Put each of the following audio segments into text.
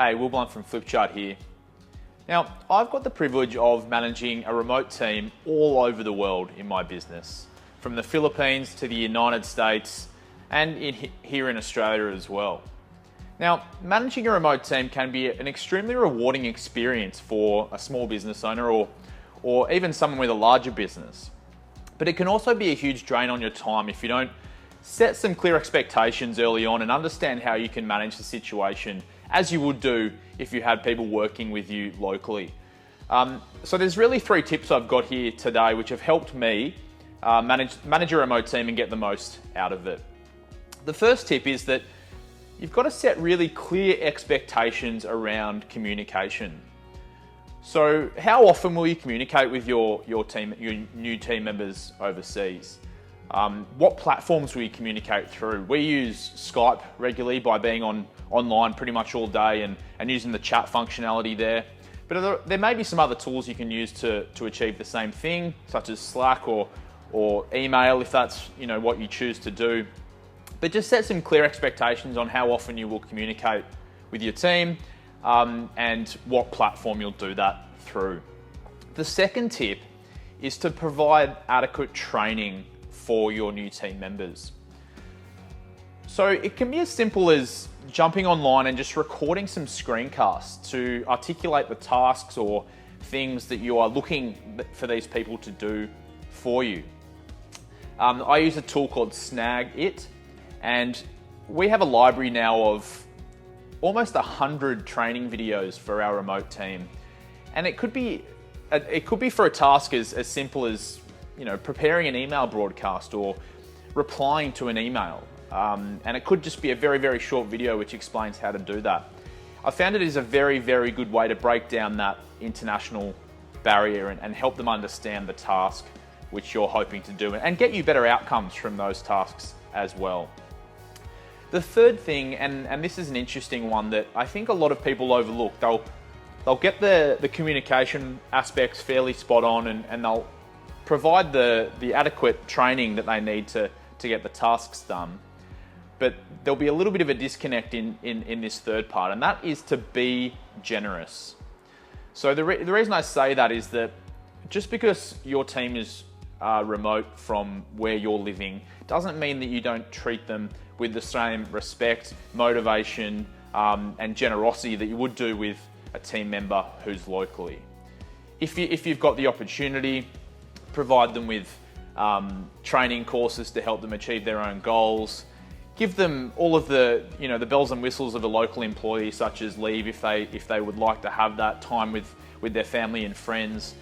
Hey, Will Blunt from Flypchart here. Now, I've got the privilege of managing a remote team all over the world in my business, from the Philippines to the United States and here in Australia as well. Now, managing a remote team can be an extremely rewarding experience for a small business owner or even someone with a larger business. But it can also be a huge drain on your time if you don't set some clear expectations early on and understand how you can manage the situation as you would do if you had people working with you locally. So there's really 3 tips I've got here today which have helped me manage a remote team and get the most out of it. The first tip is that you've got to set really clear expectations around communication. So how often will you communicate with your new team members overseas? What platforms will you communicate through? We use Skype regularly by being online pretty much all day and using the chat functionality there. But there may be some other tools you can use to achieve the same thing, such as Slack or email if that's what you choose to do. But just set some clear expectations on how often you will communicate with your team and what platform you'll do that through. The second tip is to provide adequate training for your new team members. So it can be as simple as jumping online and just recording some screencasts to articulate the tasks or things that you are looking for these people to do for you. I use a tool called Snagit, and we have a library now of almost 100 training videos for our remote team. And it could be for a task as simple as preparing an email broadcast or replying to an email. And it could just be a very, very short video which explains how to do that. I found it is a very, very good way to break down that international barrier and help them understand the task which you're hoping to do and get you better outcomes from those tasks as well. The third thing, and this is an interesting one that I think a lot of people overlook, they'll get the communication aspects fairly spot on and they'll provide the adequate training that they need to get the tasks done. But there'll be a little bit of a disconnect in this third part, and that is to be generous. So the reason I say that is that just because your team is remote from where you're living doesn't mean that you don't treat them with the same respect, motivation, and generosity that you would do with a team member who's locally. If you've got the opportunity, provide them with training courses to help them achieve their own goals. Give them all of the the bells and whistles of a local employee, such as leave if they would like to have that time with their family and friends.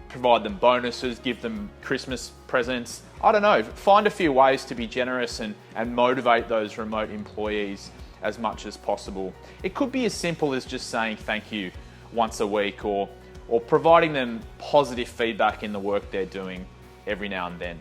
Provide them bonuses, give them Christmas presents. I don't know, find a few ways to be generous and motivate those remote employees as much as possible. It could be as simple as just saying thank you once a week or providing them positive feedback in the work they're doing every now and then.